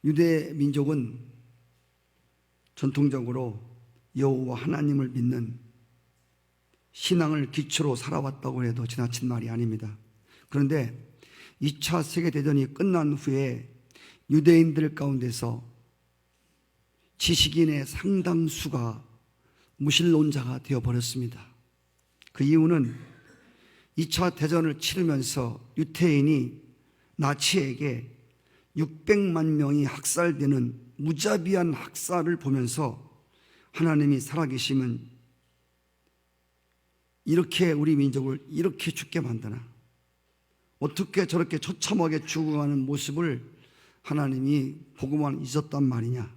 유대 민족은 전통적으로 여호와 하나님을 믿는 신앙을 기초로 살아왔다고 해도 지나친 말이 아닙니다. 그런데 2차 세계대전이 끝난 후에 유대인들 가운데서 지식인의 상당수가 무신론자가 되어버렸습니다. 그 이유는 2차 대전을 치르면서 유태인이 나치에게 600만 명이 학살되는 무자비한 학살을 보면서 하나님이 살아계시면 이렇게 우리 민족을 이렇게 죽게 만드나? 어떻게 저렇게 처참하게 죽어가는 모습을 하나님이 보고만 있었단 말이냐?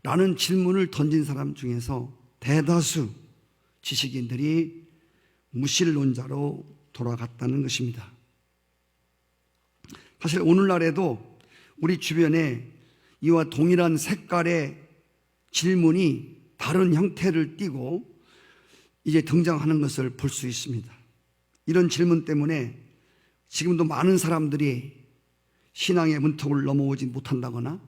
라는 질문을 던진 사람 중에서 대다수 지식인들이 무신론자로 돌아갔다는 것입니다. 사실 오늘날에도 우리 주변에 이와 동일한 색깔의 질문이 다른 형태를 띠고 이제 등장하는 것을 볼 수 있습니다. 이런 질문 때문에 지금도 많은 사람들이 신앙의 문턱을 넘어오지 못한다거나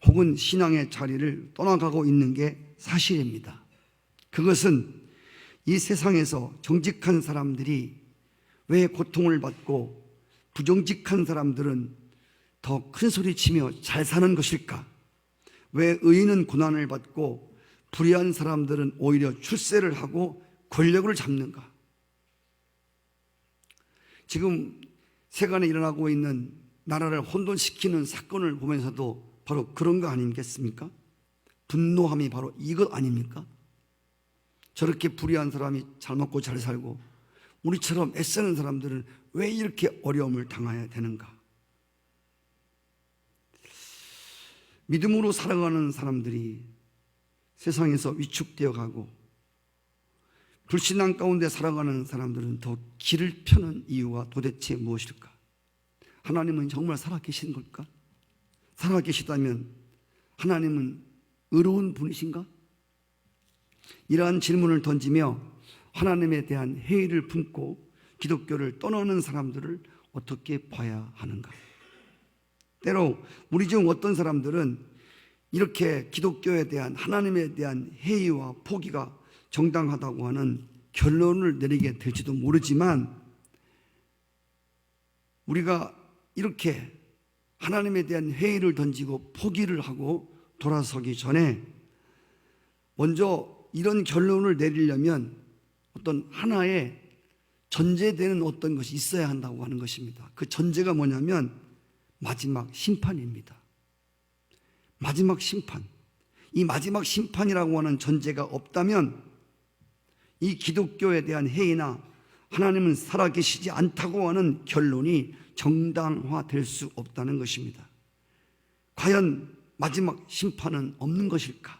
혹은 신앙의 자리를 떠나가고 있는 게 사실입니다. 그것은 이 세상에서 정직한 사람들이 왜 고통을 받고 부정직한 사람들은 더 큰 소리 치며 잘 사는 것일까? 왜 의인은 고난을 받고 불의한 사람들은 오히려 출세를 하고 권력을 잡는가? 지금 세간에 일어나고 있는 나라를 혼돈시키는 사건을 보면서도 바로 그런 거 아니겠습니까? 분노함이 바로 이것 아닙니까? 저렇게 불의한 사람이 잘 먹고 잘 살고 우리처럼 애쓰는 사람들은 왜 이렇게 어려움을 당해야 되는가? 믿음으로 살아가는 사람들이 세상에서 위축되어 가고 불신앙 가운데 살아가는 사람들은 더 길을 펴는 이유가 도대체 무엇일까? 하나님은 정말 살아계신 걸까? 살아계시다면 하나님은 의로운 분이신가? 이러한 질문을 던지며 하나님에 대한 회의를 품고 기독교를 떠나는 사람들을 어떻게 봐야 하는가? 때로 우리 중 어떤 사람들은 이렇게 기독교에 대한 하나님에 대한 회의와 포기가 정당하다고 하는 결론을 내리게 될지도 모르지만 우리가 이렇게 하나님에 대한 회의를 던지고 포기를 하고 돌아서기 전에 먼저 이런 결론을 내리려면 어떤 하나의 전제되는 어떤 것이 있어야 한다고 하는 것입니다. 그 전제가 뭐냐면 마지막 심판입니다. 마지막 심판. 이 마지막 심판이라고 하는 전제가 없다면 이 기독교에 대한 회의나 하나님은 살아계시지 않다고 하는 결론이 정당화될 수 없다는 것입니다. 과연 마지막 심판은 없는 것일까?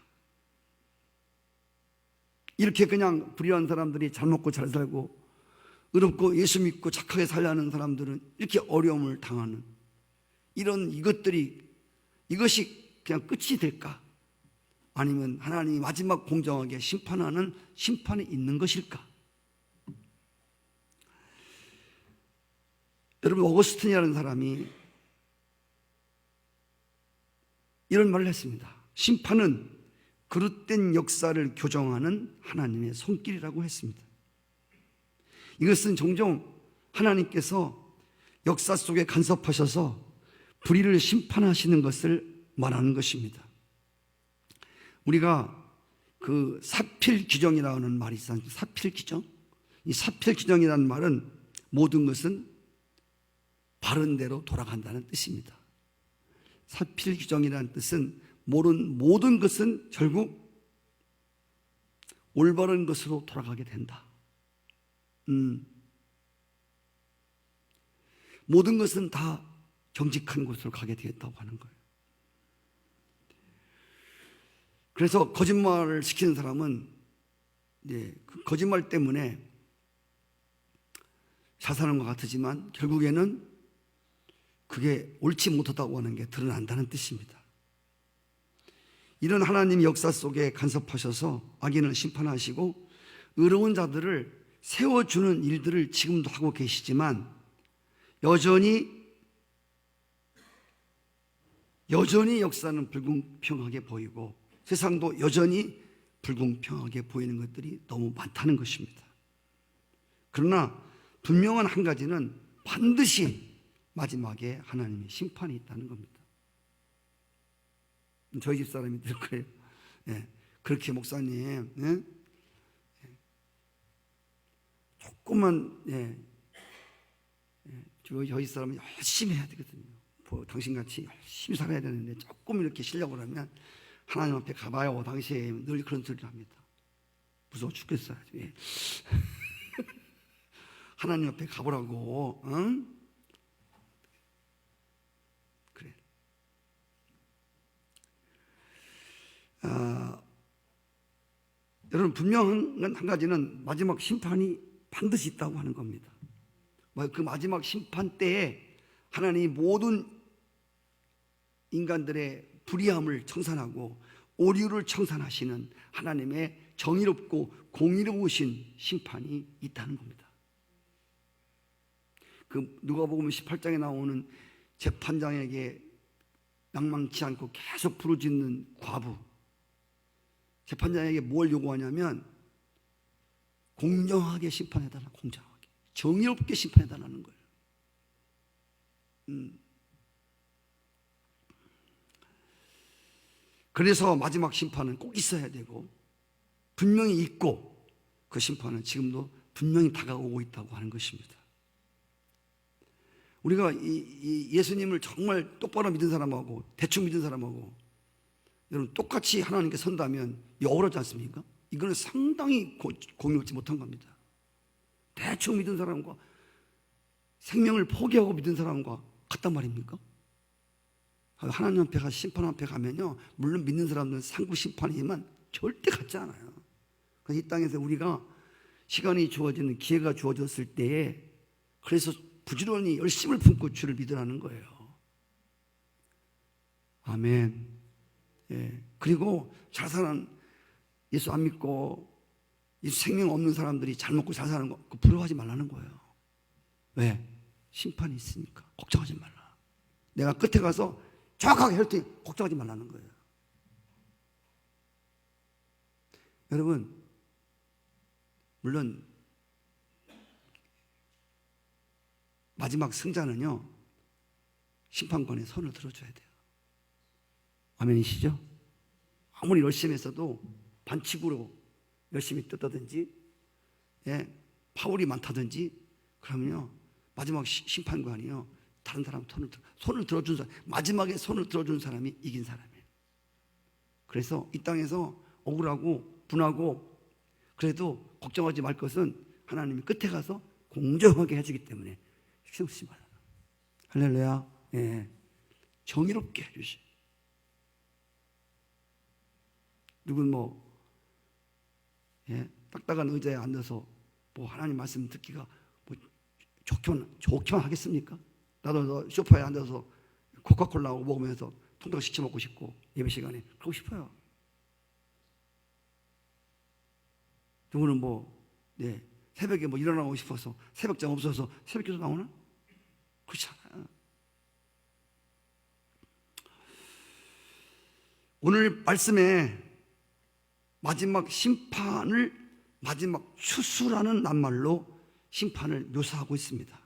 이렇게 그냥 불의한 사람들이 잘 먹고 잘 살고 의롭고 예수 믿고 착하게 살려는 사람들은 이렇게 어려움을 당하는 이런 이것이 그냥 끝이 될까? 아니면 하나님이 마지막 공정하게 심판하는 심판이 있는 것일까? 여러분, 어거스틴이라는 사람이 이런 말을 했습니다. 심판은 그릇된 역사를 교정하는 하나님의 손길이라고 했습니다. 이것은 종종 하나님께서 역사 속에 간섭하셔서 불의를 심판하시는 것을 말하는 것입니다. 우리가 그 사필규정이라는 말이 있어요. 사필규정? 이 사필규정이라는 말은 모든 것은 바른 대로 돌아간다는 뜻입니다. 사필규정이라는 뜻은 모든 것은 결국 올바른 것으로 돌아가게 된다. 모든 것은 다 정직한 곳으로 가게 되었다고 하는 거예요. 그래서 거짓말을 시키는 사람은 그 거짓말 때문에 자살하는 것 같지만 결국에는 그게 옳지 못하다고 하는 게 드러난다는 뜻입니다. 이런 하나님 역사 속에 간섭하셔서 악인을 심판하시고 의로운 자들을 세워주는 일들을 지금도 하고 계시지만 여전히 여전히 역사는 불공평하게 보이고 세상도 여전히 불공평하게 보이는 것들이 너무 많다는 것입니다. 그러나 분명한 한 가지는 반드시 마지막에 하나님의 심판이 있다는 겁니다. 저희 집 사람이 들 거예요. 예, 그렇게 목사님, 예? 조금만, 저희 사람은 열심히 해야 되거든요. 당신같이 열심히 살아야 되는데 조금 이렇게 쉬려고 하면 하나님 앞에 가봐요. 당신 늘 그런 소리를 합니다. 무서워 죽겠어요. 예. 하나님 앞에 가보라고. 응? 그래. 여러분 분명한 한 가지는 마지막 심판이 반드시 있다고 하는 겁니다. 그 마지막 심판 때에 하나님이 모든 인간들의 불의함을 청산하고 오류를 청산하시는 하나님의 정의롭고 공의로우신 심판이 있다는 겁니다. 그 누가복음 18장에 나오는 재판장에게 낭망치 않고 계속 부르짖는 과부, 재판장에게 뭘 요구하냐면 공정하게 심판해달라. 공정하게 정의롭게 심판해달라는 거예요. 그래서 마지막 심판은 꼭 있어야 되고 분명히 있고 그 심판은 지금도 분명히 다가오고 있다고 하는 것입니다. 우리가 이 예수님을 정말 똑바로 믿은 사람하고 대충 믿은 사람하고 여러분 똑같이 하나님께 선다면 억울하지 않습니까? 이거는 상당히 공의롭지 못한 겁니다. 대충 믿은 사람과 생명을 포기하고 믿은 사람과 같단 말입니까? 하나님 앞에 심판 앞에 가면요, 물론 믿는 사람들은 상구 심판이지만 절대 같지 않아요. 그래서 이 땅에서 우리가 시간이 주어지는 기회가 주어졌을 때에 그래서 부지런히 열심을 품고 주를 믿으라는 거예요. 아멘. 예. 그리고 잘 사는 예수 안 믿고 예수 생명 없는 사람들이 잘 먹고 잘 사는 거 부러워하지 말라는 거예요. 왜? 심판이 있으니까 걱정하지 말라. 내가 끝에 가서 정확하게 할 때 걱정하지 말라는 거예요. 여러분, 물론 마지막 승자는요 심판관의 손을 들어줘야 돼요. 아멘이시죠? 아무리 열심히 했어도 반칙으로 열심히 뜯다든지 파울이 많다든지 그러면요 마지막 심판관이요 다른 사람 손을 들어준 사람, 마지막에 손을 들어준 사람이 이긴 사람이에요. 그래서 이 땅에서 억울하고 분하고 그래도 걱정하지 말 것은 하나님이 끝에 가서 공정하게 해주기 때문에 신경 쓰지 말라. 할렐루야. 예. 정의롭게 해주시. 누군 딱딱한 의자에 앉아서 하나님 말씀 듣기가 좋기만 하겠습니까? 나도 소파에 앉아서 코카콜라 먹으면서 통닭 시켜 먹고 싶고 예배 시간에 그러고 싶어요. 누구는 새벽에 일어나고 싶어서 새벽잠 없어서 새벽기도 나오나? 그렇지 않아요. 오늘 말씀에 마지막 심판을 마지막 추수라는 낱말로 심판을 묘사하고 있습니다.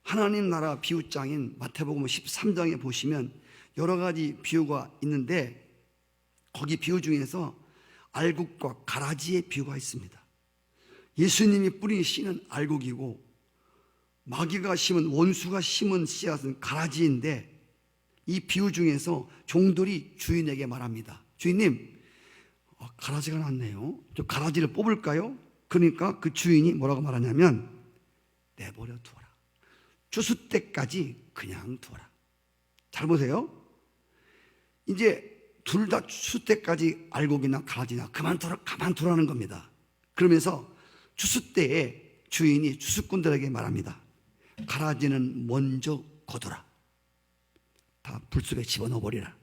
하나님 나라 비유장인 마태복음 13장에 보시면 여러 가지 비유가 있는데 거기 비유 중에서 알곡과 가라지의 비유가 있습니다. 예수님이 뿌린 씨는 알곡이고 마귀가 심은 원수가 심은 씨앗은 가라지인데 이 비유 중에서 종들이 주인에게 말합니다. 주인님, 가라지가 났네요. 저 가라지를 뽑을까요? 그러니까 그 주인이 뭐라고 말하냐면 내버려 두어라. 추수 때까지 그냥 두어라. 잘 보세요. 이제 둘 다 추수 때까지 알곡이나 가라지나 가만두라는 겁니다. 그러면서 추수 때에 주인이 추수꾼들에게 말합니다. 가라지는 먼저 거둬라. 다 불속에 집어넣어버리라.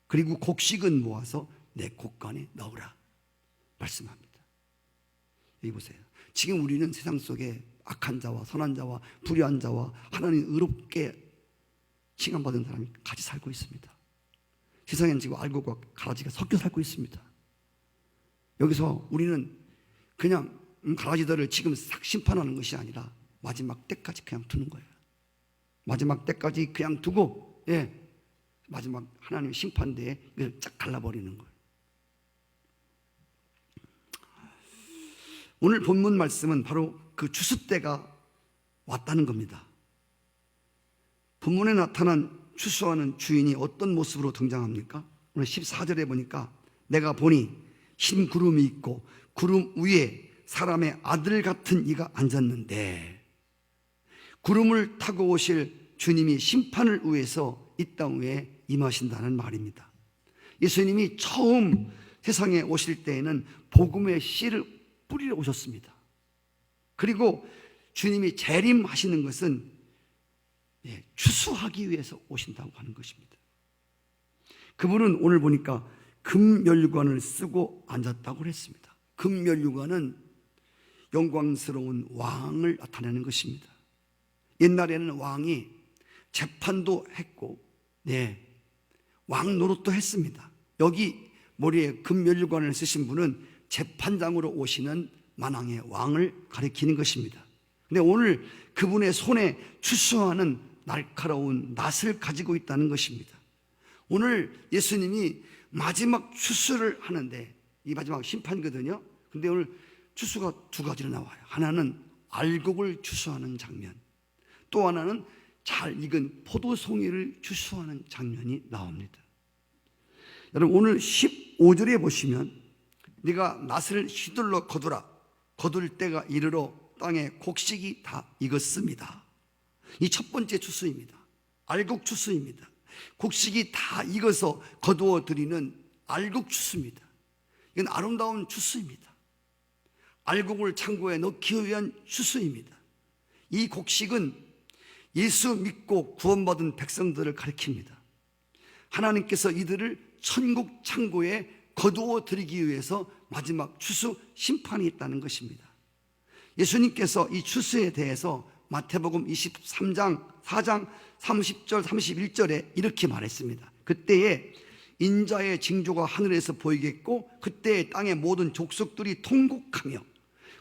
그리고 곡식은 모아서 내 곡간에 넣으라 말씀합니다. 여기 보세요. 지금 우리는 세상 속에 악한 자와 선한 자와 불의한 자와 하나님 의롭게 칭함받은 사람이 같이 살고 있습니다. 세상에는 지금 알곡과 가라지가 섞여 살고 있습니다. 여기서 우리는 그냥 가라지들을 지금 싹 심판하는 것이 아니라 마지막 때까지 그냥 두는 거예요. 마지막 때까지 그냥 두고, 마지막 하나님의 심판대에 이걸 쫙 갈라버리는 거예요. 오늘 본문 말씀은 바로 그 추수 때가 왔다는 겁니다. 본문에 나타난 추수하는 주인이 어떤 모습으로 등장합니까? 오늘 14절에 보니까 내가 보니 흰 구름이 있고 구름 위에 사람의 아들 같은 이가 앉았는데, 구름을 타고 오실 주님이 심판을 위해서 이 땅 위에 임하신다는 말입니다. 예수님이 처음 세상에 오실 때에는 복음의 씨를 뿌리러 오셨습니다. 그리고 주님이 재림하시는 것은 추수하기 위해서 오신다고 하는 것입니다. 그분은 오늘 보니까 금면류관을 쓰고 앉았다고 했습니다. 금면류관은 영광스러운 왕을 나타내는 것입니다. 옛날에는 왕이 재판도 했고, 왕 노릇도 했습니다. 여기 머리에 금면류관을 쓰신 분은 재판장으로 오시는 만왕의 왕을 가리키는 것입니다. 근데 오늘 그분의 손에 추수하는 날카로운 낫을 가지고 있다는 것입니다. 오늘 예수님이 마지막 추수를 하는데, 이 마지막 심판이거든요. 근데 오늘 추수가 두 가지로 나와요. 하나는 알곡을 추수하는 장면, 또 하나는 잘 익은 포도송이를 추수하는 장면이 나옵니다. 여러분, 오늘 15절에 보시면 네가 낫을 휘둘러 거두라. 거둘 때가 이르러 땅에 곡식이 다 익었습니다. 이 첫 번째 추수입니다. 알곡 추수입니다. 곡식이 다 익어서 거두어 드리는 알곡 추수입니다. 이건 아름다운 추수입니다. 알곡을 창고에 넣기 위한 추수입니다. 이 곡식은 예수 믿고 구원받은 백성들을 가리킵니다. 하나님께서 이들을 천국 창고에 거두어 드리기 위해서 마지막 추수 심판이 있다는 것입니다. 예수님께서 이 추수에 대해서 마태복음 23장 4장 30절 31절에 이렇게 말했습니다. 그때에 인자의 징조가 하늘에서 보이겠고, 그때에 땅의 모든 족속들이 통곡하며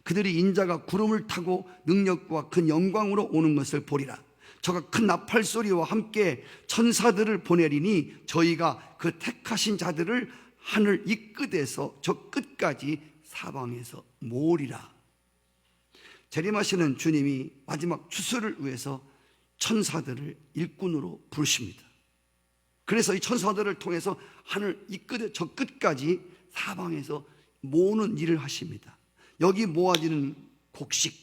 그들이 인자가 구름을 타고 능력과 큰 영광으로 오는 것을 보리라. 저가 큰 나팔 소리와 함께 천사들을 보내리니 저희가 그 택하신 자들을 하늘 이 끝에서 저 끝까지 사방에서 모으리라. 재림하시는 주님이 마지막 추수를 위해서 천사들을 일꾼으로 부르십니다. 그래서 이 천사들을 통해서 하늘 이 끝에 저 끝까지 사방에서 모으는 일을 하십니다. 여기 모아지는 곡식,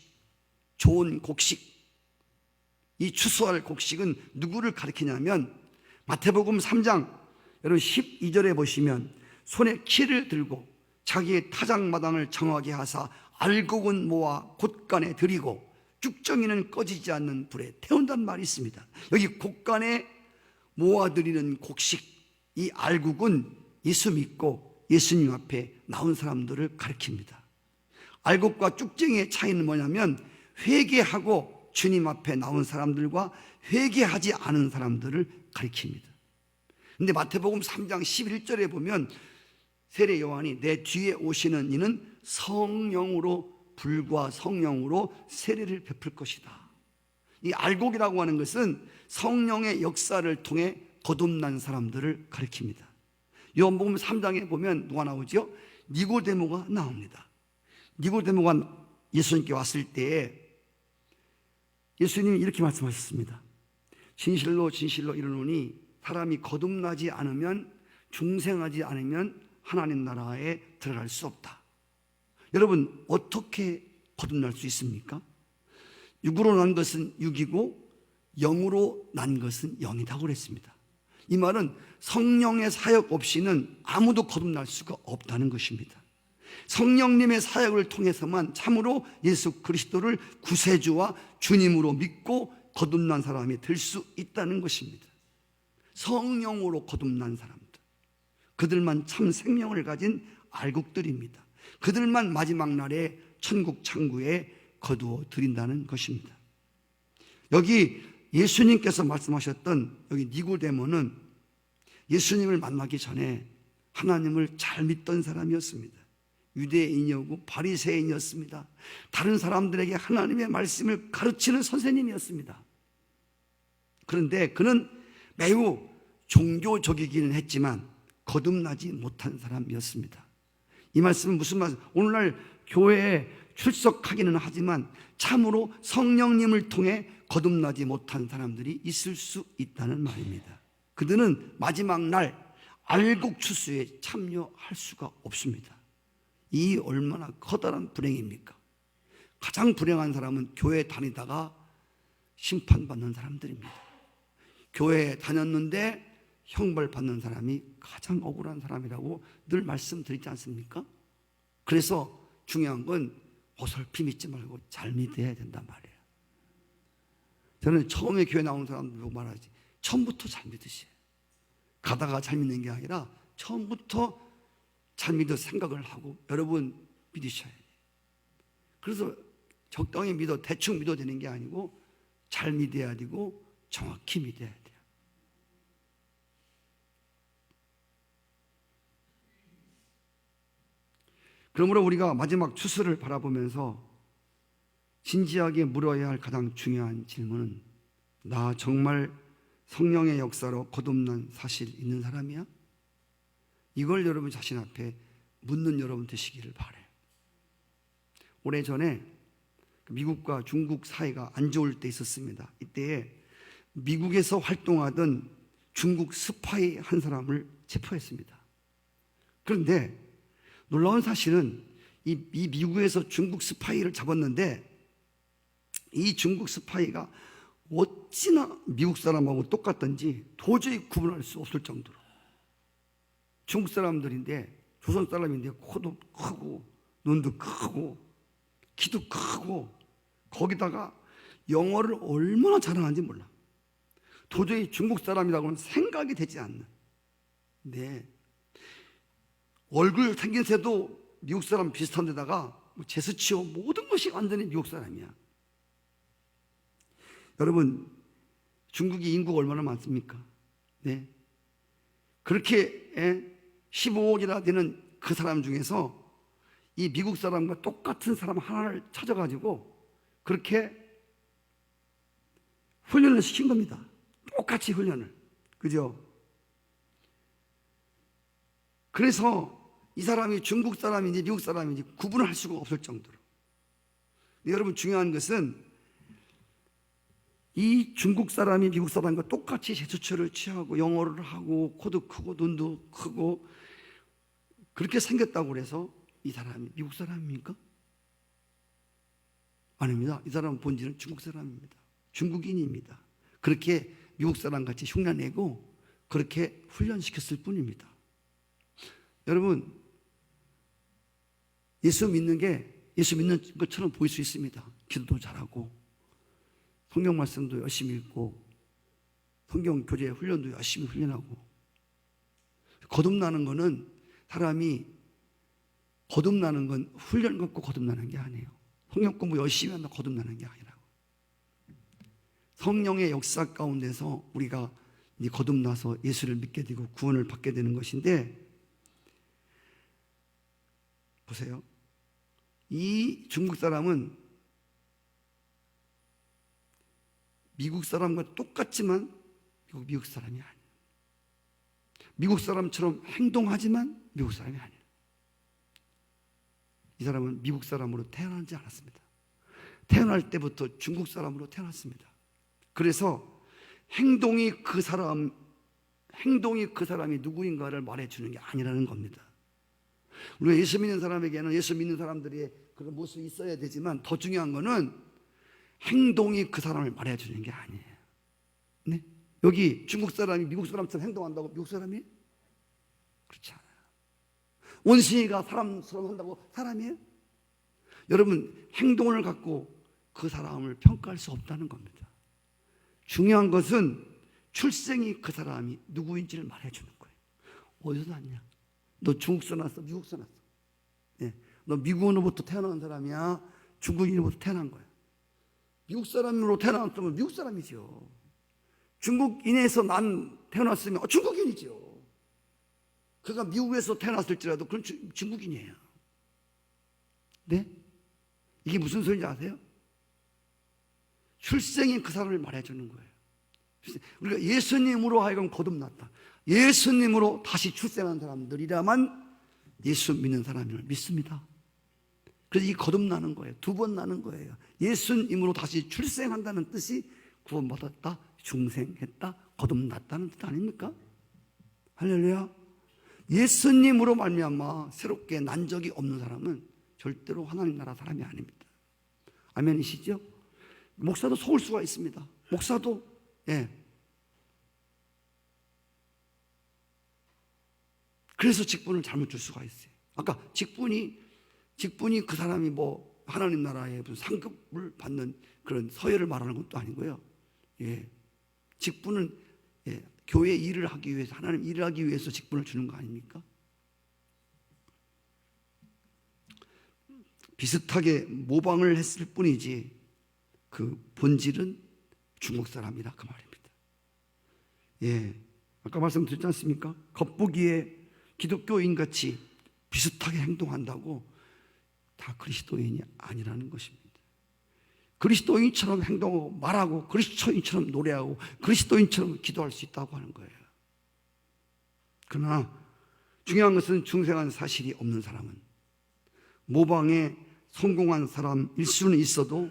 좋은 곡식, 이 추수할 곡식은 누구를 가리키냐면, 마태복음 3장 여러분 12절에 보시면 손에 키를 들고 자기의 타작마당을 정하게 하사 알곡은 모아 곳간에 들이고 쭉정이는 꺼지지 않는 불에 태운다는 말이 있습니다. 여기 곳간에 모아들이는 곡식, 이 알곡은 예수 믿고 예수님 앞에 나온 사람들을 가리킵니다. 알곡과 쭉정이의 차이는 뭐냐면, 회개하고 주님 앞에 나온 사람들과 회개하지 않은 사람들을 가리킵니다. 근데 마태복음 3장 11절에 보면 세례 요한이 내 뒤에 오시는 이는 성령으로, 불과 성령으로 세례를 베풀 것이다. 이 알곡이라고 하는 것은 성령의 역사를 통해 거듭난 사람들을 가리킵니다. 요한복음 3장에 보면 누가 나오죠? 니고데모가 나옵니다. 니고데모가 예수님께 왔을 때에 예수님이 이렇게 말씀하셨습니다. 진실로 진실로 이르노니 사람이 거듭나지 않으면, 중생하지 않으면 하나님 나라에 들어갈 수 없다. 여러분, 어떻게 거듭날 수 있습니까? 육으로 난 것은 육이고 영으로 난 것은 영이라고 그랬습니다. 이 말은 성령의 사역 없이는 아무도 거듭날 수가 없다는 것입니다. 성령님의 사역을 통해서만 참으로 예수 그리스도를 구세주와 주님으로 믿고 거듭난 사람이 될 수 있다는 것입니다. 성령으로 거듭난 사람들, 그들만 참 생명을 가진 알곡들입니다. 그들만 마지막 날에 천국 창구에 거두어 드린다는 것입니다. 여기 예수님께서 말씀하셨던 여기 니고데모는 예수님을 만나기 전에 하나님을 잘 믿던 사람이었습니다. 유대인이었고 바리새인이었습니다. 다른 사람들에게 하나님의 말씀을 가르치는 선생님이었습니다. 그런데 그는 매우 종교적이기는 했지만 거듭나지 못한 사람이었습니다. 이 말씀은 무슨 말씀? 오늘날 교회에 출석하기는 하지만 참으로 성령님을 통해 거듭나지 못한 사람들이 있을 수 있다는 말입니다. 그들은 마지막 날 알곡 추수에 참여할 수가 없습니다. 이 얼마나 커다란 불행입니까? 가장 불행한 사람은 교회에 다니다가 심판받는 사람들입니다. 교회에 다녔는데 형벌받는 사람이 가장 억울한 사람이라고 늘 말씀드리지 않습니까? 그래서 중요한 건 어설피 믿지 말고 잘 믿어야 된단 말이에요. 저는 처음에 교회 나오는 사람들 보고 말하지, 처음부터 잘 믿으세요. 가다가 잘 믿는 게 아니라 처음부터 잘 믿어 생각을 하고 여러분 믿으셔야 돼요. 그래서 적당히 믿어, 대충 믿어도 되는 게 아니고 잘 믿어야 되고 정확히 믿어야 돼요. 그러므로 우리가 마지막 추수를 바라보면서 진지하게 물어야 할 가장 중요한 질문은, 나 정말 성령의 역사로 거듭난 사실 있는 사람이야? 이걸 여러분 자신 앞에 묻는 여러분 되시기를 바라요. 오래전에 미국과 중국 사이가 안 좋을 때 있었습니다. 이때에 미국에서 활동하던 중국 스파이 한 사람을 체포했습니다. 그런데 놀라운 사실은 이 미국에서 중국 스파이를 잡았는데 이 중국 스파이가 어찌나 미국 사람하고 똑같던지 도저히 구분할 수 없을 정도로, 중국 사람들인데 조선 사람인데 코도 크고 눈도 크고 키도 크고 거기다가 영어를 얼마나 잘하는지 몰라. 도저히 중국 사람이라고는 생각이 되지 않는, 네, 얼굴 생긴새도 미국 사람 비슷한 데다가 제스처 모든 것이 완전히 미국 사람이야. 여러분, 중국이 인구가 얼마나 많습니까? 네. 그렇게 15억이나 되는 그 사람 중에서 이 미국 사람과 똑같은 사람 하나를 찾아가지고 그렇게 훈련을 시킨 겁니다. 똑같이 훈련을. 그죠? 그래서 이 사람이 중국 사람인지 미국 사람인지 구분을 할 수가 없을 정도로. 여러분, 중요한 것은 이 중국 사람이 미국 사람과 똑같이 제스처를 취하고 영어를 하고 코도 크고 눈도 크고 그렇게 생겼다고 해서 이 사람이 미국 사람입니까? 아닙니다. 이 사람은 본질은 중국 사람입니다. 중국인입니다. 그렇게 미국 사람같이 흉내내고 그렇게 훈련시켰을 뿐입니다. 여러분, 예수 믿는 것처럼 보일 수 있습니다. 기도도 잘하고 성경 말씀도 열심히 읽고 성경 교재 훈련도 열심히 훈련하고. 거듭나는 거는, 사람이 거듭나는 건 훈련 갖고 거듭나는 게 아니에요. 성경 공부 열심히 한다 거듭나는 게 아니라고. 성령의 역사 가운데서 우리가 이제 거듭나서 예수를 믿게 되고 구원을 받게 되는 것인데, 보세요. 이 중국 사람은 미국 사람과 똑같지만 미국 사람이 아니에요. 미국 사람처럼 행동하지만 미국 사람이 아니에요. 이 사람은 미국 사람으로 태어나지 않았습니다. 태어날 때부터 중국 사람으로 태어났습니다. 그래서 행동이 그 사람이 누구인가를 말해주는 게 아니라는 겁니다. 우리가 예수 믿는 사람에게는 예수 믿는 사람들의 그런 모습이 있어야 되지만, 더 중요한 거는 행동이 그 사람을 말해주는 게 아니에요. 네? 여기 중국 사람이 미국 사람처럼 행동한다고 미국 사람이? 그렇지 않아요. 원숭이가 사람처럼 한다고 사람이에요? 여러분, 행동을 갖고 그 사람을 평가할 수 없다는 겁니다. 중요한 것은 출생이 그 사람이 누구인지를 말해주는 거예요. 어디서 났냐? 너 중국서 났어? 미국서 났어? 네. 너 미국으로부터 태어난 사람이야? 중국인으로부터 태어난 거야? 미국 사람으로 태어났으면 미국 사람이죠. 중국인에서 태어났으면 중국인이죠. 그가 미국에서 태어났을지라도 그건 중국인이에요. 네? 이게 무슨 소리인지 아세요? 출생인 그 사람을 말해주는 거예요. 우리가 예수님으로 하여금 거듭났다, 예수님으로 다시 출생한 사람들이라만 예수 믿는 사람을 믿습니다. 그래서 이 거듭나는 거예요. 2번 나는 거예요. 예수님으로 다시 출생한다는 뜻이 구원받았다, 중생했다, 거듭났다는 뜻 아닙니까? 할렐루야. 예수님으로 말미암아 새롭게 난 적이 없는 사람은 절대로 하나님 나라 사람이 아닙니다. 아멘이시죠? 목사도 속을 수가 있습니다. 목사도 그래서 직분을 잘못 줄 수가 있어요. 아까 직분이 그 사람이 뭐 하나님 나라의 무슨 상급을 받는 그런 서열을 말하는 것도 아니고요. 직분은 교회 일을 하기 위해서, 하나님 일을 하기 위해서 직분을 주는 거 아닙니까? 비슷하게 모방을 했을 뿐이지 그 본질은 중국 사람이라 그 말입니다. 아까 말씀드렸지 않습니까? 겉보기에 기독교인같이 비슷하게 행동한다고 다 그리스도인이 아니라는 것입니다. 그리스도인처럼 행동하고 말하고 그리스도인처럼 노래하고 그리스도인처럼 기도할 수 있다고 하는 거예요. 그러나 중요한 것은 중생한 사실이 없는 사람은, 모방에 성공한 사람일 수는 있어도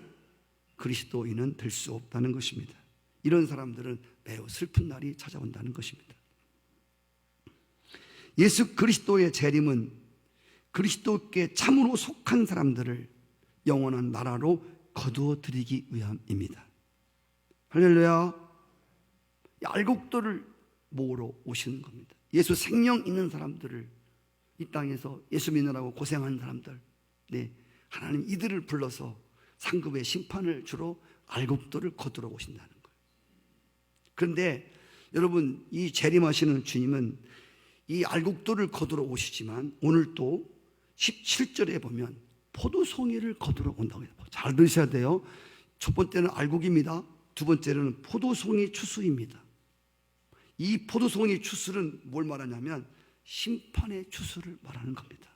그리스도인은 될 수 없다는 것입니다. 이런 사람들은 매우 슬픈 날이 찾아온다는 것입니다. 예수 그리스도의 재림은 그리스도께 참으로 속한 사람들을 영원한 나라로 거두어 드리기 위함입니다. 할렐루야. 알곡들을 모으러 오시는 겁니다. 예수 생명 있는 사람들을, 이 땅에서 예수 믿느라고 고생하는 사람들, 하나님 이들을 불러서 상급의 심판을 주러 알곡들을 거두러 오신다는 거예요. 그런데 여러분, 이 재림하시는 주님은 이 알곡들을 거두러 오시지만 오늘 또 17절에 보면 포도송이를 거두러 온다고 해요. 잘 들으셔야 돼요. 첫 번째는 알곡입니다. 두 번째는 포도송이 추수입니다. 이 포도송이 추수는 뭘 말하냐면 심판의 추수를 말하는 겁니다.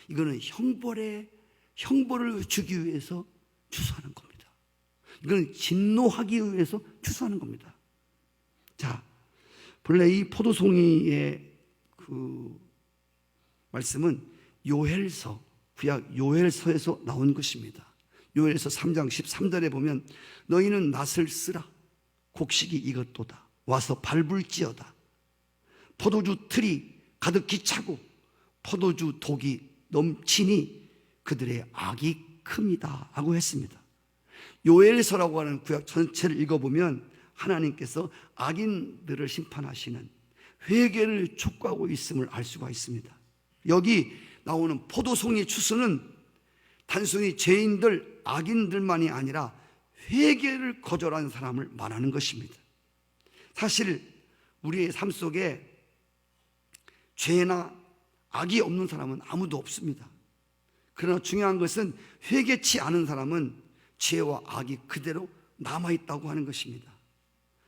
이거는 형벌을 주기 위해서 추수하는 겁니다. 이거는 진노하기 위해서 추수하는 겁니다. 자, 본래 이 포도송이의 그 말씀은 요엘서, 구약 요엘서에서 나온 것입니다. 요엘서 3장 13절에 보면 너희는 낫을 쓰라, 곡식이 익었도다, 와서 밟을지어다. 포도주 틀이 가득히 차고 포도주 독이 넘치니 그들의 악이 큽니다 하고 했습니다. 요엘서라고 하는 구약 전체를 읽어보면 하나님께서 악인들을 심판하시는, 회개를 촉구하고 있음을 알 수가 있습니다. 여기 나오는 포도송이 추수는 단순히 죄인들, 악인들만이 아니라 회개를 거절한 사람을 말하는 것입니다. 사실 우리의 삶 속에 죄나 악이 없는 사람은 아무도 없습니다. 그러나 중요한 것은 회개치 않은 사람은 죄와 악이 그대로 남아있다고 하는 것입니다.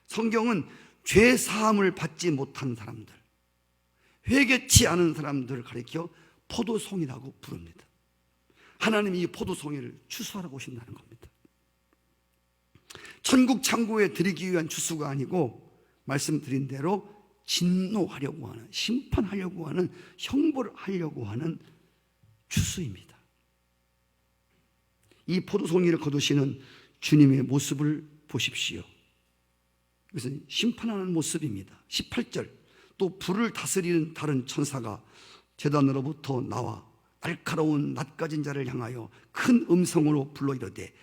성경은 죄 사함을 받지 못한 사람들, 회개치 않은 사람들을 가리켜 포도송이라고 부릅니다. 하나님이 이 포도송이를 추수하러 오신다는 겁니다. 천국 창고에 드리기 위한 추수가 아니고 말씀드린 대로 진노하려고 하는, 심판하려고 하는, 형벌을 하려고 하는 추수입니다. 이 포도송이를 거두시는 주님의 모습을 보십시오. 이것은 심판하는 모습입니다. 18절, 또 불을 다스리는 다른 천사가 제단으로부터 나와 날카로운 낫가진 자를 향하여 큰 음성으로 불러 이르되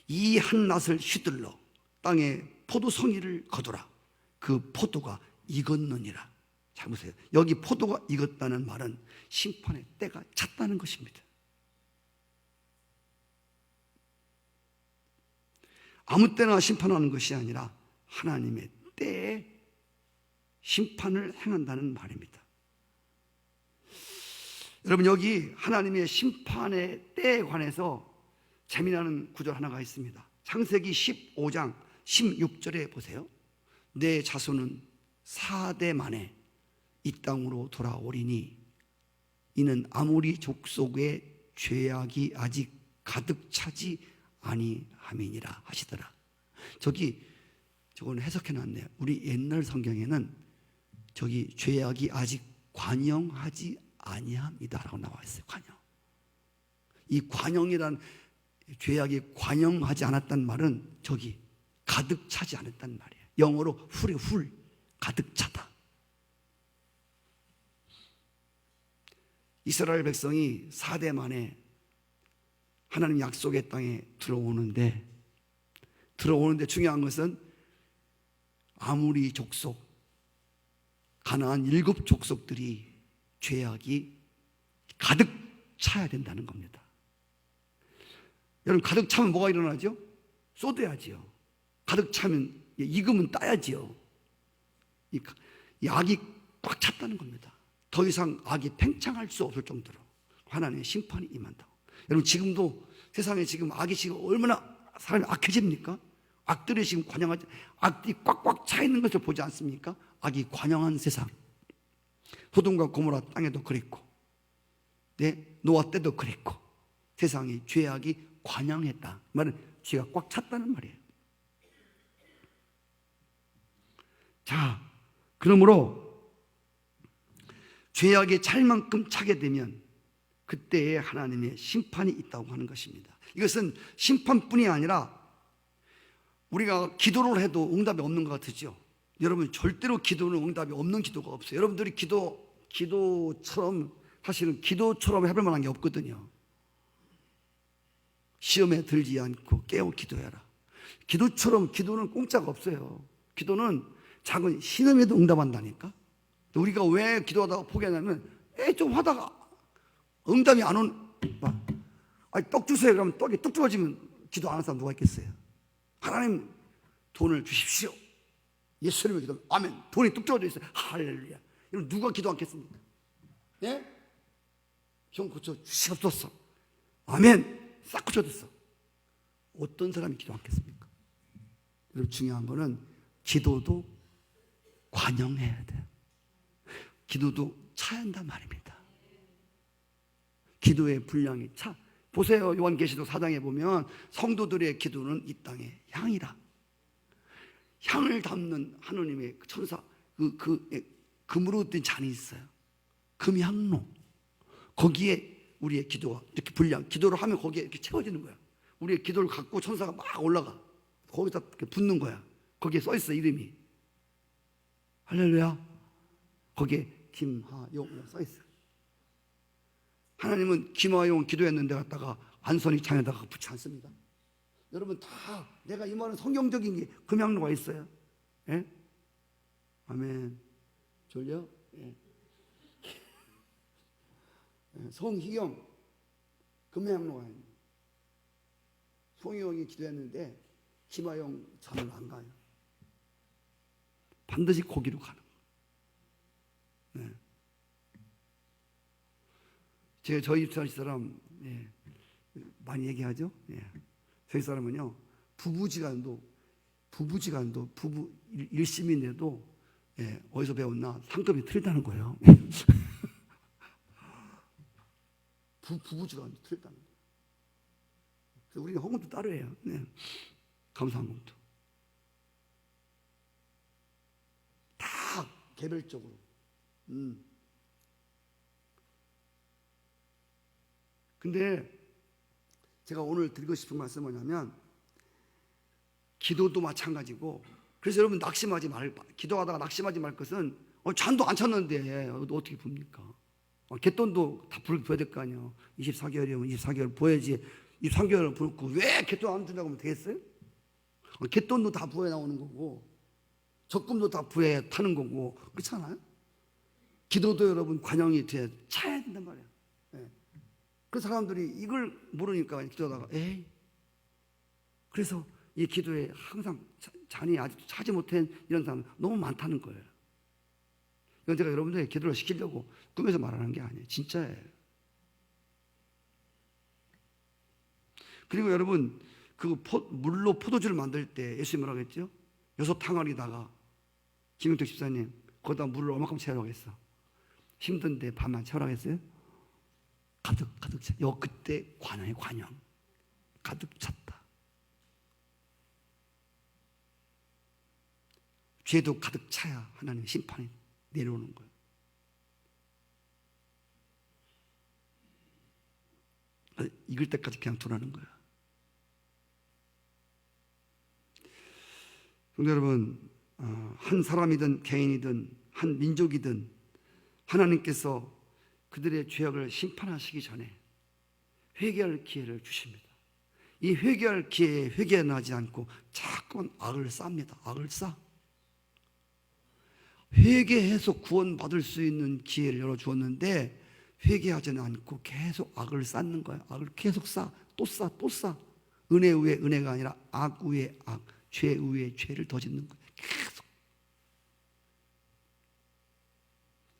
이 한 낫을 휘둘러 땅에 포도송이를 거두라. 그 포도가 익었느니라. 잘 보세요. 여기 포도가 익었다는 말은 심판의 때가 찼다는 것입니다. 아무 때나 심판하는 것이 아니라 하나님의 때에 심판을 행한다는 말입니다. 여러분, 여기 하나님의 심판의 때에 관해서 재미나는 구절 하나가 있습니다. 창세기 15장 16절에 보세요. 내 자손은 4대 만에 이 땅으로 돌아오리니 이는 아모리 족속의 죄악이 아직 가득 차지 아니함이니라 하시더라. 저건 해석해 놨네요. 우리 옛날 성경에는 저기 죄악이 아직 관영하지 아니함이다라고 나와 있어요. 관영. 이 관영이란 죄악이 관영하지 않았단 말은 저기 가득 차지 않았단 말이에요. 영어로 훌 가득 차다. 이스라엘 백성이 4대 만에 하나님 약속의 땅에 들어오는데 중요한 것은 아모리 족속, 가나안 7족속들이 죄악이 가득 차야 된다는 겁니다. 여러분, 가득 차면 뭐가 일어나죠? 쏟아야지요. 가득 차면 익으면 따야지요. 이 악이 꽉 찼다는 겁니다. 더 이상 악이 팽창할 수 없을 정도로 하나님의 심판이 임한다고. 여러분, 지금도 세상에 지금 악이 지금 얼마나 사람이 악해집니까? 악들이 지금 관영하지, 악이 꽉꽉 차 있는 것을 보지 않습니까? 악이 관영한 세상. 소돔과 고모라 땅에도 그랬고, 노아 때도 그랬고, 세상에 죄악이 관영했다. 말은 죄가 꽉 찼다는 말이에요. 자, 그러므로 죄악이 찰 만큼 차게 되면 그때에 하나님의 심판이 있다고 하는 것입니다. 이것은 심판뿐이 아니라 우리가 기도를 해도 응답이 없는 것 같으죠. 여러분, 절대로 기도는 응답이 없는 기도가 없어요. 여러분들이 기도처럼 사실은 기도처럼 해볼 만한 게 없거든요. 시험에 들지 않고 깨어 기도해라. 기도는 공짜가 없어요. 기도는 작은 신음에도 응답한다니까. 우리가 왜 기도하다가 포기하냐면 좀 하다가 응답이 안 온, 떡 주세요 그러면 떡이 뚝 주어지면 기도 안 하는 사람 누가 있겠어요? 하나님 돈을 주십시오. 예수님의 기도 아멘. 돈이 뚝 주어져 있어요. 할렐루야. 이러면 누가 기도 않겠습니까? 예? 형 고쳐 주시옵소서. 아멘. 싹 고쳐졌어. 어떤 사람이 기도 않겠습니까? 여러분, 중요한 거는 기도도 관영해야 돼요. 기도도 차야 한단 말입니다. 기도의 분량이 차. 보세요. 요한계시록 4장에 보면 성도들의 기도는 이 땅의 향이라. 향을 담는 하느님의 천사, 금으로 된 잔이 있어요. 금향로. 거기에 우리의 기도가 이렇게 분량, 기도를 하면 거기에 이렇게 채워지는 거야. 우리의 기도를 갖고 천사가 막 올라가. 거기다 이렇게 붙는 거야. 거기에 써 있어, 이름이. 할렐루야. 거기에 김하용 써 있어. 하나님은 김하용 기도했는데 갖다가 안선희 창에다가 붙지 않습니다. 여러분, 다 내가 이 말은 성경적인 게 금향로가 있어요. 예? 아멘. 졸려? 예. 송희경 금향로가 있는. 송희경이 기도했는데 김하용 잠을 안 가요. 반드시 거기로 가는 거예요. 제가 저희 집사람 많이 얘기하죠. 저희 사람은요, 부부 일심인데도 어디서 배웠나 상급이 틀리다는 거예요. 부부지간도 틀리다는 거예요. 그래서 우리는 헌금도 따로 해요. 감사헌금도 다 개별적으로. 근데 제가 오늘 드리고 싶은 말씀은 뭐냐면, 기도도 마찬가지고, 그래서 여러분 기도하다가 낙심하지 말 것은, 잔도 안 찼는데 어떻게 봅니까? 갯돈도 다 부어야 될 거 아니에요. 24개월이면 24개월 부어야지. 23개월을 부었고 왜 갯돈 안 준다고 하면 되겠어요? 갯돈도 다 부어야 나오는 거고, 적금도 다 부어야 타는 거고, 그렇잖아요? 기도도 여러분 관영이 돼야 차야 된단 말이에요. 그 사람들이 이걸 모르니까 기도하다가 그래서 이 기도에 항상 잔이 아직도 차지 못한 이런 사람 너무 많다는 거예요. 이건 제가 여러분들에게 기도를 시키려고 꿈에서 말하는 게 아니에요. 진짜예요. 그리고 여러분, 물로 포도주를 만들 때 예수님 뭐라고 했죠? 6 항아리다가 김용택 집사님 거기다 물을 얼마큼 채우라고 했어? 힘든데 반만 채우라고 했어요? 가득 차. 그때 관원의 관영 가득 찼다. 죄도 가득 차야 하나님의 심판이 내려오는 거예요. 익을 때까지 그냥 두라는 거야. 성도 여러분, 한 사람이든 개인이든 한 민족이든 하나님께서 그들의 죄악을 심판하시기 전에 회개할 기회를 주십니다. 이 회개할 기회에 회개는 하지 않고 자꾸만 악을 쌉니다. 악을 싸. 회개해서 구원받을 수 있는 기회를 열어주었는데 회개하지는 않고 계속 악을 쌓는 거야. 악을 계속 쌓아. 또 쌓아. 또 쌓아. 은혜 위에 은혜가 아니라 악 위에 악, 죄 위에 죄를 더 짓는 거야. 계속.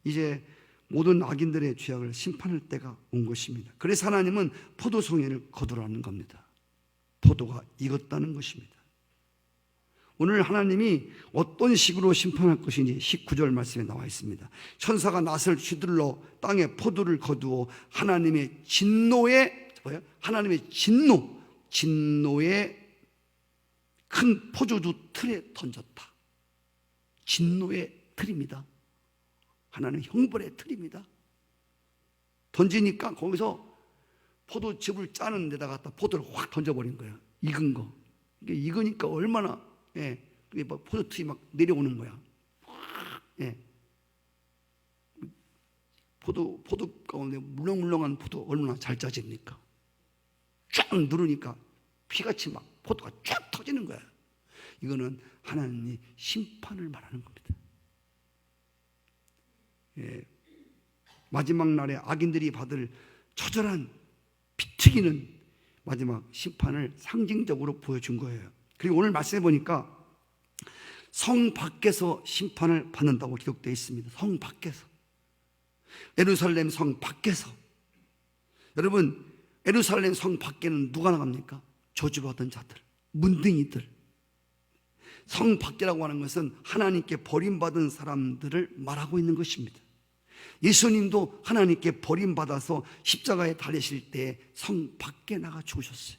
이제 모든 악인들의 죄악을 심판할 때가 온 것입니다. 그래서 하나님은 포도송이를 거두라는 겁니다. 포도가 익었다는 것입니다. 오늘 하나님이 어떤 식으로 심판할 것인지 19절 말씀에 나와 있습니다. 천사가 낫을 휘둘러 땅에 포도를 거두어 하나님의 진노의 큰 포도주 틀에 던졌다. 진노의 틀입니다. 하나님 형벌의 틀입니다. 던지니까 거기서 포도즙을 짜는 데다가 갖다 포도를 확 던져버린 거예요. 익은 거. 이게 익으니까 얼마나 그게 막 포도즙이 막 내려오는 거야. 포도 가운데 물렁물렁한 포도 얼마나 잘 짜집니까? 쫙 누르니까 피같이 막 포도가 쫙 터지는 거야. 이거는 하나님의 심판을 말하는 겁니다. 마지막 날에 악인들이 받을 처절한 피튀기는 마지막 심판을 상징적으로 보여준 거예요. 그리고 오늘 말씀해 보니까 성 밖에서 심판을 받는다고 기록되어 있습니다. 성 밖에서. 예루살렘 성 밖에서. 여러분, 예루살렘 성 밖에는 누가 나갑니까? 저주받은 자들, 문둥이들. 성 밖이라고 하는 것은 하나님께 버림받은 사람들을 말하고 있는 것입니다. 예수님도 하나님께 버림받아서 십자가에 달리실 때 성 밖에 나가 죽으셨어요.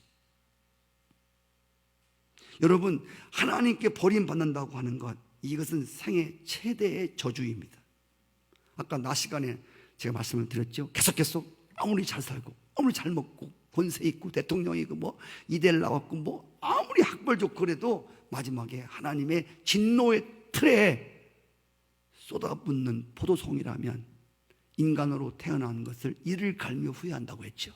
여러분, 하나님께 버림받는다고 하는 것, 이것은 생애 최대의 저주입니다. 아까 낮 시간에 제가 말씀을 드렸죠. 계속 아무리 잘 살고 아무리 잘 먹고 권세 있고 대통령이고 뭐 이대를 나왔고 뭐 아무리 학벌 좋고 그래도 마지막에 하나님의 진노의 틀에 쏟아붓는 포도송이라면 인간으로 태어난 것을 이를 갈며 후회한다고 했죠.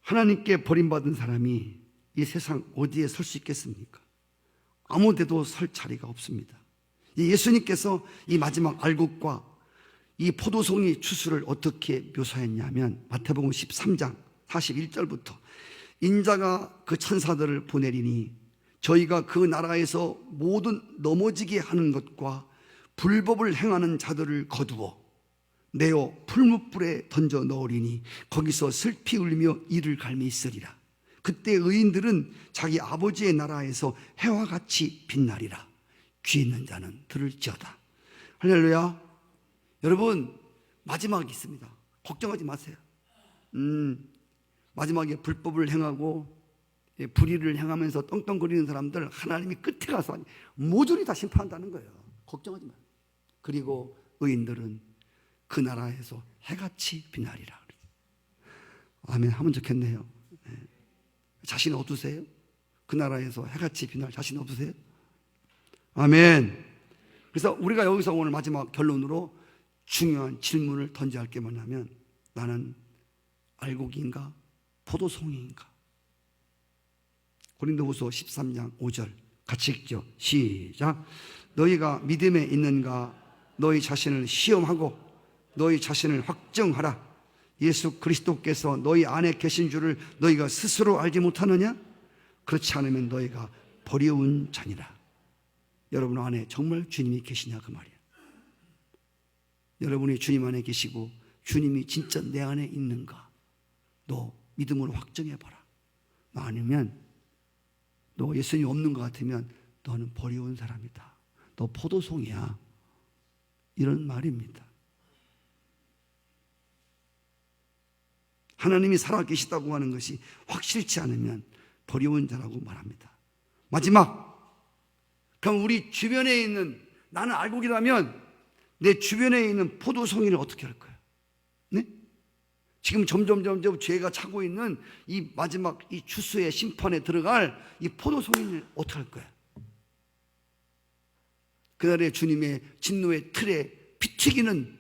하나님께 버림받은 사람이 이 세상 어디에 설 수 있겠습니까? 아무 데도 설 자리가 없습니다. 예수님께서 이 마지막 알곡과 이 포도송이 추수를 어떻게 묘사했냐면 마태복음 13장 41절부터 인자가 그 천사들을 보내리니 저희가 그 나라에서 모든 넘어지게 하는 것과 불법을 행하는 자들을 거두어 내어 풀무불에 던져 넣으리니 거기서 슬피 울며 이를 갈미 있으리라. 그때 의인들은 자기 아버지의 나라에서 해와 같이 빛나리라. 귀 있는 자는 들을지어다. 할렐루야. 여러분, 마지막이 있습니다. 걱정하지 마세요. 마지막에 불법을 행하고 불의를 행하면서 떵떵거리는 사람들 하나님이 끝에 가서 모조리 다 심판한다는 거예요. 걱정하지 마요. 그리고 의인들은 그 나라에서 해같이 빛나리라. 아멘 하면 좋겠네요. 자신 없으세요? 그 나라에서 해같이 빛날 자신 없으세요? 아멘. 그래서 우리가 여기서 오늘 마지막 결론으로 중요한 질문을 던져야 할 게 뭐냐면 나는 알곡인가 포도송이인가? 고린도후서 13장 5절 같이 읽죠. 시작. 너희가 믿음에 있는가? 너희 자신을 시험하고 너희 자신을 확정하라. 예수 그리스도께서 너희 안에 계신 줄을 너희가 스스로 알지 못하느냐? 그렇지 않으면 너희가 버려운 자니라. 여러분 안에 정말 주님이 계시냐 그 말이에요. 여러분이 주님 안에 계시고 주님이 진짜 내 안에 있는가? 너 믿음으로 확정해봐라. 아니면 너 예수님이 없는 것 같으면 너는 버려온 사람이다. 너 포도송이야. 이런 말입니다. 하나님이 살아계시다고 하는 것이 확실치 않으면 버려온 자라고 말합니다. 마지막, 그럼 우리 주변에 있는, 나는 알곡이라면 내 주변에 있는 포도송이를 어떻게 할 거예요? 네? 지금 점점 죄가 차고 있는 이 마지막 이 추수의 심판에 들어갈 이 포도송이를 어떻게 할 거예요? 그날에 주님의 진노의 틀에 피튀기는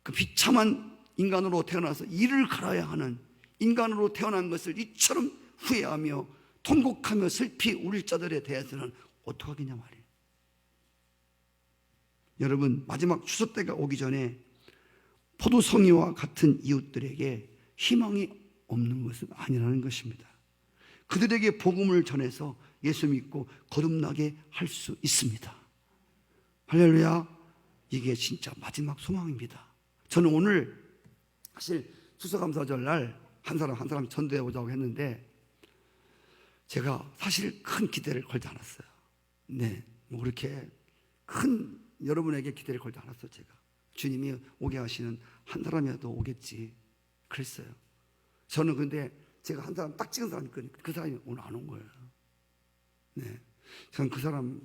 그 비참한 인간으로 태어나서 이를 갈아야 하는 인간으로 태어난 것을 이처럼 후회하며 통곡하며 슬피 울릴 자들에 대해서는 어떻게 하겠냐 말이에요. 여러분, 마지막 추수 때가 오기 전에 포도송이와 같은 이웃들에게 희망이 없는 것은 아니라는 것입니다. 그들에게 복음을 전해서 예수 믿고 거듭나게 할 수 있습니다. 할렐루야. 이게 진짜 마지막 소망입니다. 저는 오늘 사실 추수감사절 날 한 사람 전도해 보자고 했는데 제가 사실 큰 기대를 걸지 않았어요. 네, 뭐 그렇게 큰 여러분에게 기대를 걸지 않았어요. 제가 주님이 오게 하시는 한 사람이라도 오겠지 그랬어요. 저는 근데 제가 한 사람 딱 찍은 사람이 있거든요. 그 사람이 오늘 안 온 거예요. 네, 저는 그 사람,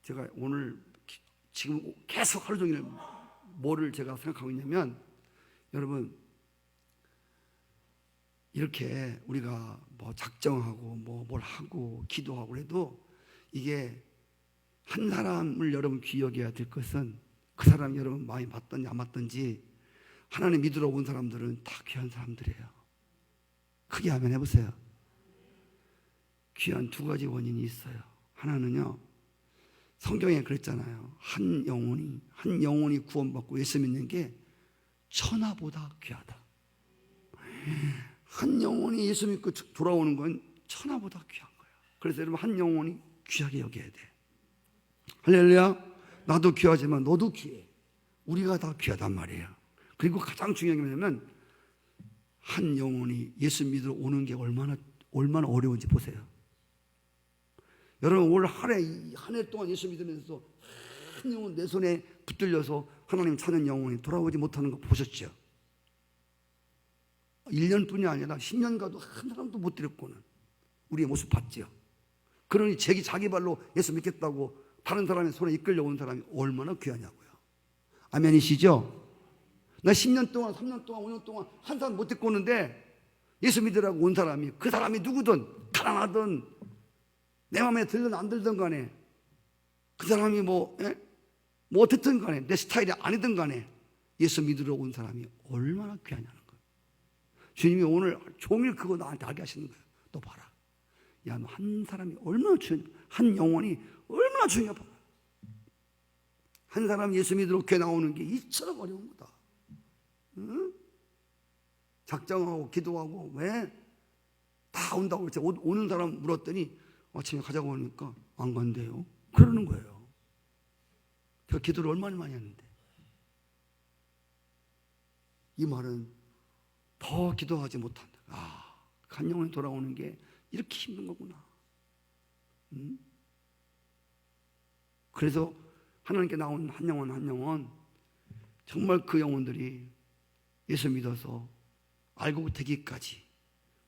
제가 오늘 지금 계속 하루 종일 뭐를 제가 생각하고 있냐면, 여러분, 이렇게 우리가 뭐 작정하고 뭘 하고 기도하고 그래도 이게 한 사람을 여러분 귀히 여겨야 될 것은 그 사람이 여러분 마음이 맞든지 안 맞든지 하나님 믿으러 온 사람들은 다 귀한 사람들이에요. 크게 아멘 해보세요. 귀한 두 가지 원인이 있어요. 하나는요, 성경에 그랬잖아요. 한 영혼이 구원받고 예수 믿는 게 천하보다 귀하다. 한 영혼이 예수 믿고 돌아오는 건 천하보다 귀한 거예요. 그래서 여러분, 한 영혼이 귀하게 여겨야 돼. 할렐루야. 나도 귀하지만 너도 귀해. 우리가 다 귀하단 말이에요. 그리고 가장 중요한 게 뭐냐면 한 영혼이 예수 믿으러 오는 게 얼마나 어려운지 보세요. 여러분, 올 한 해 동안 예수 믿으면서 한 영혼 내 손에 붙들려서 하나님 찾는 영혼이 돌아오지 못하는 거 보셨죠? 1년뿐이 아니라 10년 가도 한 사람도 못 데렸고는 우리의 모습 봤죠. 그러니 자기 발로 예수 믿겠다고 다른 사람의 손에 이끌려온 사람이 얼마나 귀하냐고요. 아멘이시죠? 나 10년 동안 3년 동안 5년 동안 한 사람 못 데리고 오는데 예수 믿으라고 온 사람이, 그 사람이 누구든 가난하든 내 마음에 들든 안 들든 간에 그 사람이 뭐 어쨌든 간에 내 스타일이 아니든 간에 예수 믿으러 온 사람이 얼마나 귀하냐는 거예요. 주님이 오늘 종일 그거 나한테 알게 하시는 거예요. 너 봐라. 야, 너 한 사람이 얼마나 중요해. 한 영혼이 얼마나 중요해. 봐라. 한 사람이 예수 믿으러 교회 나오는 게 이처럼 어려운 거다. 응? 작정하고 기도하고 왜? 다 온다고 그랬지. 오는 사람 물었더니 아침에 가자고 하니까 안 간대요. 그러는 거예요. 제가 기도를 얼마나 많이 했는데. 이 말은 더 기도하지 못한다. 한 영혼이 돌아오는 게 이렇게 힘든 거구나. 그래서 하나님께 나온 한 영혼 정말 그 영혼들이 예수 믿어서 알고 되기까지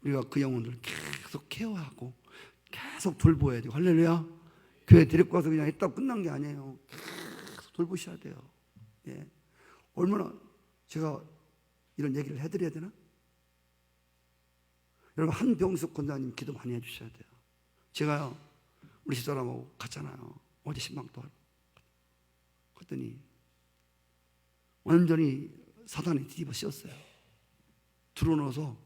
우리가 그 영혼들을 계속 케어하고 계속 돌보아야 돼요. 할렐루야. 교회 데리고 가서 그냥 했다고 끝난 게 아니에요. 계속 돌보셔야 돼요. 예. 얼마나 제가 이런 얘기를 해드려야 되나? 여러분, 한병숙 권사님 기도 많이 해주셔야 돼요. 제가요, 우리 집사람하고 갔잖아요. 어제 신방도 하러. 그랬더니 완전히 사단이 뒤집어 씌웠어요. 들어넣어서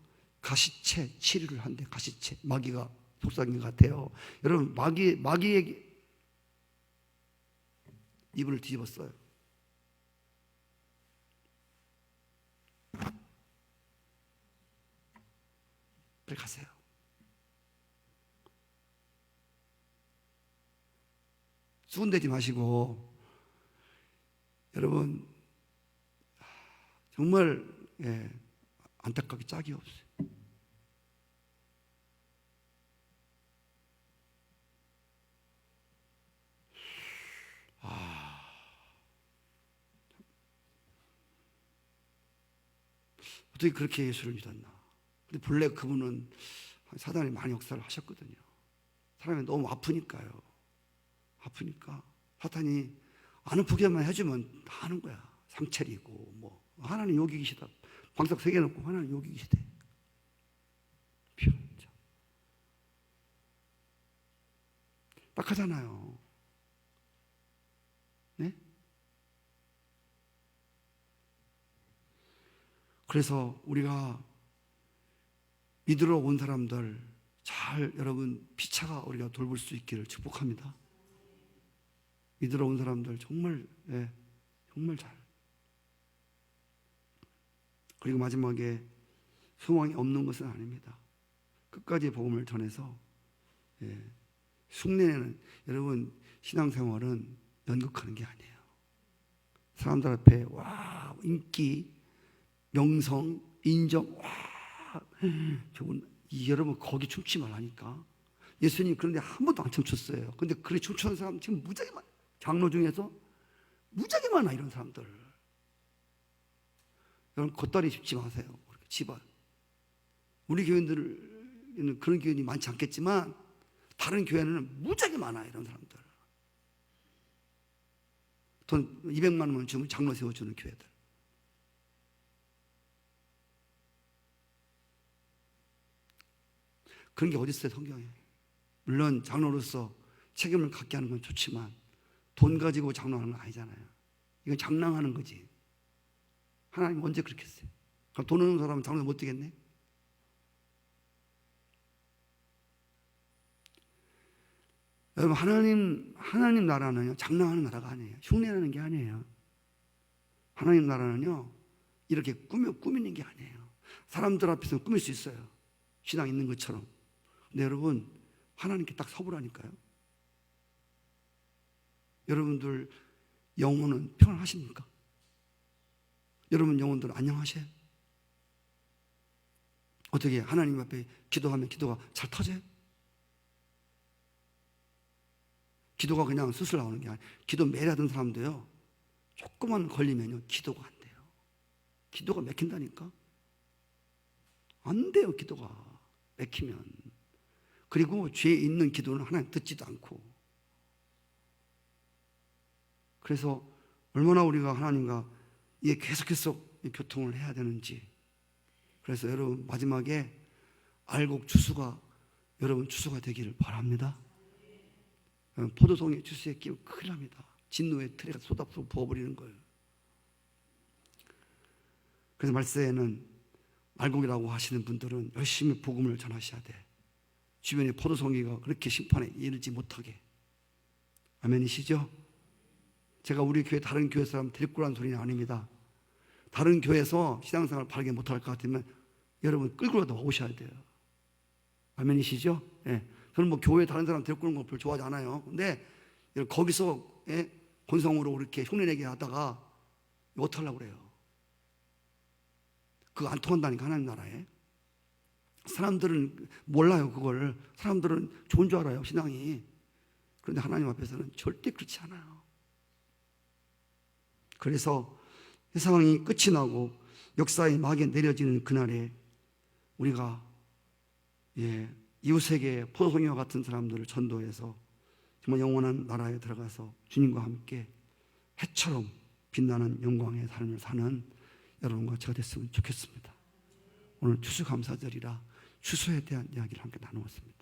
가시체 치료를 한대. 가시체, 마귀가 속삭인 것 같아요. 여러분, 마귀의 이불을 뒤집었어요. 빨리 가세요. 수군대지 마시고, 여러분, 정말 안타깝게 짝이 없어요. 어떻게 그렇게 예수를 믿었나? 근데 본래 그분은 사단이 많이 역사를 하셨거든요. 사람이 너무 아프니까요. 아프니까 사탄이 안 아프게만 해주면 다 하는 거야. 삼체리고 뭐 하나님 여기 계시다. 방석 3개 놓고 하나님 여기 계시대. 진짜 딱 하잖아요. 네? 그래서 우리가 믿으러 온 사람들 잘 여러분 피차가 우리가 돌볼 수 있기를 축복합니다. 믿으러 온 사람들 정말 정말 잘. 그리고 마지막에 소망이 없는 것은 아닙니다. 끝까지 복음을 전해서 흉내내는 여러분 신앙생활은 연극하는 게 아니에요. 사람들 앞에 와 인기 명성 인정 와 저분 여러분 거기 춤추지 말라니까. 예수님 그런데 한 번도 안 춤췄어요. 근데 그렇게 춤추는 사람 지금 무지하게 많아. 장로 중에서 무지하게 많아 이런 사람들. 여러분 겉다리 짚지 마세요. 집안 우리 교인들은 그런 교인이 많지 않겠지만 다른 교회는 무지하게 많아 이런 사람들. 돈 200만 원만 주면 장로 세워주는 교회들. 그런 게 어디 있어요 성경에. 물론 장로로서 책임을 갖게 하는 건 좋지만 돈 가지고 장로하는 건 아니잖아요. 이건 장난하는 거지. 하나님 언제 그렇게 했어요? 그럼 돈 없는 사람은 장로 못 되겠네? 여러분 하나님 나라는요 장난하는 나라가 아니에요. 흉내내는 게 아니에요. 하나님 나라는요 이렇게 꾸미는 게 아니에요. 사람들 앞에서 꾸밀 수 있어요. 신앙 있는 것처럼. 근데 여러분 하나님께 딱 서보라니까요. 여러분들 영혼은 평안하십니까? 여러분 영혼들 안녕하세요? 어떻게 하나님 앞에 기도하면 기도가 잘 터져요? 기도가 그냥 수술 나오는 게 아니에요. 기도 매일 하던 사람도요 조금만 걸리면요 기도가 안 돼요. 기도가 막힌다니까. 안 돼요 기도가 막히면. 그리고 죄 있는 기도는 하나님 듣지도 않고. 그래서 얼마나 우리가 하나님과 이게 계속해서 교통을 해야 되는지. 그래서 여러분 마지막에 알곡 추수가 여러분 추수가 되기를 바랍니다. 포도송이 추수에 끼면 큰일 납니다. 진노의 틀에 쏟아서 부어버리는 거예요. 그래서 말세에는 알곡이라고 하시는 분들은 열심히 복음을 전하셔야 돼. 주변에 포도송이가 그렇게 심판에 이르지 못하게. 아멘이시죠? 제가 우리 교회 다른 교회 사람 데리고 라는 소리는 아닙니다. 다른 교회에서 신앙생활 바르게 못할 것 같으면 여러분 끌고라도 오셔야 돼요. 아멘이시죠? 예. 저는 뭐 교회 다른 사람 데리고 오는 걸 별로 좋아하지 않아요. 근데 거기서 본성으로 이렇게 흉내내게 하다가 어떡하려고 그래요? 그거 안 통한다니까 하나님 나라에. 사람들은 몰라요 그걸. 사람들은 좋은 줄 알아요 신앙이. 그런데 하나님 앞에서는 절대 그렇지 않아요. 그래서 이 상황이 끝이 나고 역사의 막이 내려지는 그날에 우리가 이웃에게 포도송이와 같은 사람들을 전도해서 정말 영원한 나라에 들어가서 주님과 함께 해처럼 빛나는 영광의 삶을 사는 여러분과 제가 됐으면 좋겠습니다. 오늘 추수감사절이라 추수에 대한 이야기를 함께 나누었습니다.